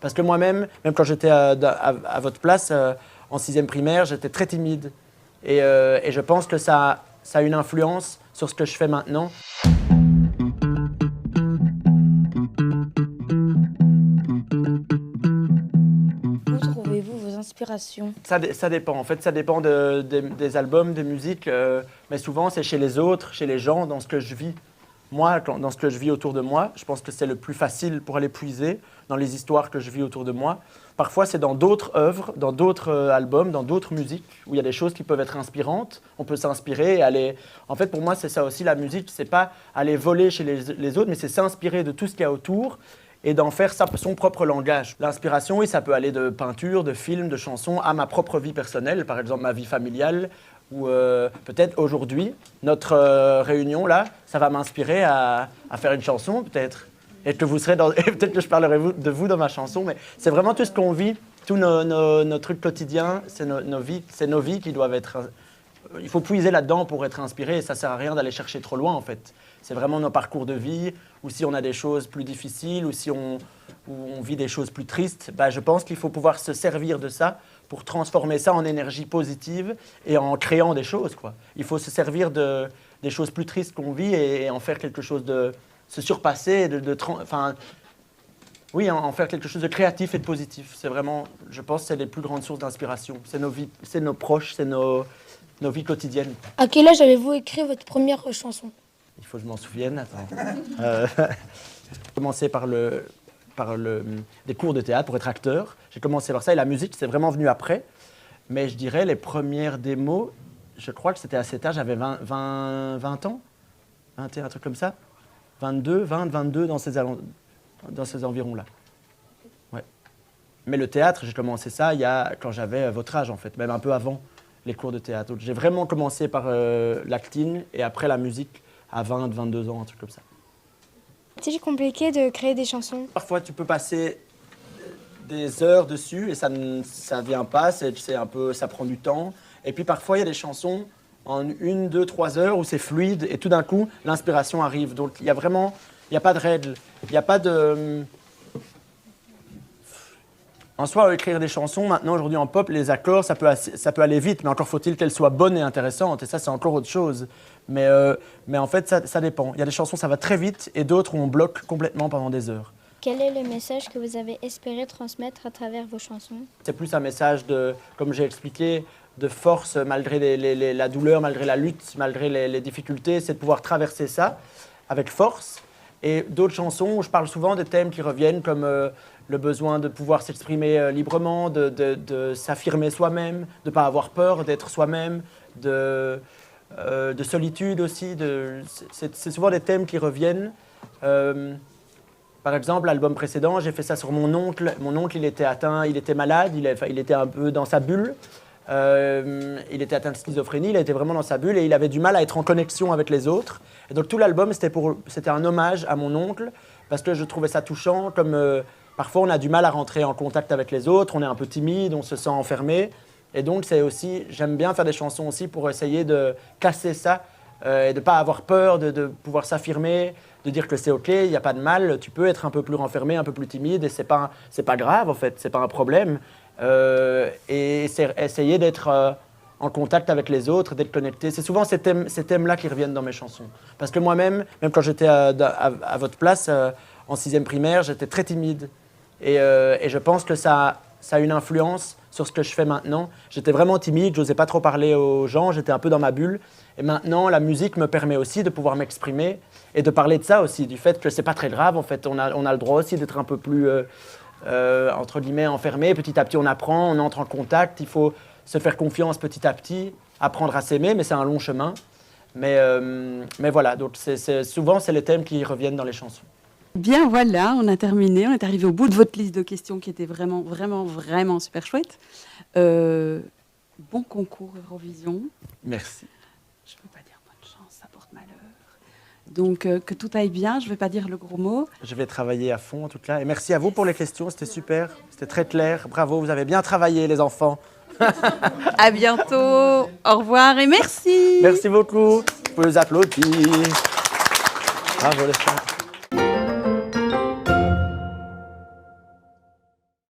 Parce que moi-même, même quand j'étais à votre place, en 6e primaire, j'étais très timide. Et je pense que ça a une influence sur ce que je fais maintenant. Où trouvez-vous vos inspirations? Ça dépend. En fait, ça dépend des albums, des musiques. Mais souvent, c'est chez les autres, chez les gens, dans ce que je vis. Moi, dans ce que je vis autour de moi, je pense que c'est le plus facile pour aller puiser dans les histoires que je vis autour de moi. Parfois, c'est dans d'autres œuvres, dans d'autres albums, dans d'autres musiques, où il y a des choses qui peuvent être inspirantes. On peut s'inspirer et aller... En fait, pour moi, c'est ça aussi, la musique. C'est pas aller voler chez les autres, mais c'est s'inspirer de tout ce qu'il y a autour et d'en faire son propre langage. L'inspiration, oui, ça peut aller de peinture, de films, de chansons, à ma propre vie personnelle, par exemple ma vie familiale, ou peut-être aujourd'hui, notre réunion là, ça va m'inspirer à faire une chanson peut-être. Et que vous serez dans... et peut-être que je parlerai de vous dans ma chanson, mais c'est vraiment tout ce qu'on vit, tous nos trucs quotidiens, c'est nos vies qui doivent être... Il faut puiser là-dedans pour être inspiré, et ça sert à rien d'aller chercher trop loin en fait. C'est vraiment nos parcours de vie, ou si on a des choses plus difficiles, ou si on vit des choses plus tristes, je pense qu'il faut pouvoir se servir de ça pour transformer ça en énergie positive et en créant des choses, quoi. Il faut se servir des choses plus tristes qu'on vit et en faire quelque chose de... se surpasser, en faire quelque chose de créatif et de positif. C'est vraiment, je pense, c'est les plus grandes sources d'inspiration. C'est nos vies, c'est nos proches, c'est nos vies quotidiennes. À quel âge avez-vous écrit votre première chanson? Il faut que je m'en souvienne, attends. J'ai commencé par des cours de théâtre pour être acteur. J'ai commencé par ça et la musique, c'est vraiment venu après. Mais je dirais les premières démos, je crois que c'était à cet âge, j'avais 20 ans, 21, un truc comme ça. 22 dans ces environs-là. Ouais. Mais le théâtre, j'ai commencé ça quand j'avais votre âge en fait, même un peu avant les cours de théâtre. Donc, j'ai vraiment commencé par l'acting et après la musique à 22 ans, un truc comme ça. Est-il compliqué de créer des chansons? Parfois, tu peux passer des heures dessus et ça vient pas, ça prend du temps. Et puis parfois, il y a des chansons en 1, 2, 3 heures où c'est fluide et tout d'un coup, l'inspiration arrive. Donc, il n'y a pas de règle, il n'y a pas de... En soi, écrire des chansons, maintenant, aujourd'hui, en pop, les accords, ça peut aller vite, mais encore faut-il qu'elles soient bonnes et intéressantes, et ça, c'est encore autre chose. Mais en fait, ça dépend. Il y a des chansons, ça va très vite, et d'autres où on bloque complètement pendant des heures. Quel est le message que vous avez espéré transmettre à travers vos chansons? C'est plus un message de, comme j'ai expliqué, de force malgré la douleur, malgré la lutte, malgré les difficultés, c'est de pouvoir traverser ça avec force. Et d'autres chansons où je parle souvent des thèmes qui reviennent, comme le besoin de pouvoir s'exprimer librement, de s'affirmer soi-même, de ne pas avoir peur d'être soi-même, de solitude aussi. C'est souvent des thèmes qui reviennent. Par exemple, l'album précédent, j'ai fait ça sur mon oncle. Mon oncle, il était atteint, il était malade, il était un peu dans sa bulle. Il était atteint de schizophrénie, il était vraiment dans sa bulle et il avait du mal à être en connexion avec les autres. Et donc tout l'album, c'était un hommage à mon oncle parce que je trouvais ça touchant, comme parfois on a du mal à rentrer en contact avec les autres, on est un peu timide, on se sent enfermé. Et donc c'est aussi, j'aime bien faire des chansons aussi pour essayer de casser ça et de ne pas avoir peur, de pouvoir s'affirmer, de dire que c'est OK, il n'y a pas de mal, tu peux être un peu plus renfermé, un peu plus timide et c'est pas grave en fait, c'est pas un problème. Et c'est essayer d'être en contact avec les autres, d'être connecté. C'est souvent ces thèmes-là qui reviennent dans mes chansons. Parce que moi-même, même quand j'étais à votre place, en 6e primaire, j'étais très timide. Et je pense que ça a une influence sur ce que je fais maintenant. J'étais vraiment timide, je n'osais pas trop parler aux gens, j'étais un peu dans ma bulle. Et maintenant, la musique me permet aussi de pouvoir m'exprimer et de parler de ça aussi, du fait que c'est pas très grave. En fait, on a le droit aussi d'être un peu plus... entre guillemets, enfermé. Petit à petit, on apprend, on entre en contact. Il faut se faire confiance petit à petit, apprendre à s'aimer, mais c'est un long chemin. Mais voilà, donc souvent, c'est les thèmes qui reviennent dans les chansons. Bien, voilà, on a terminé. On est arrivé au bout de votre liste de questions qui était vraiment, vraiment, vraiment super chouette. Bon concours Eurovision. Merci. Je ne veux pas dire bonne chance, ça porte malheur. Donc, que tout aille bien, je ne vais pas dire le gros mot. Je vais travailler à fond, en tout cas. Et merci à vous pour les questions, c'était super, c'était très clair. Bravo, vous avez bien travaillé, les enfants. À bientôt, au revoir et merci. Merci beaucoup. Vous pouvez les applaudir. Bravo les femmes.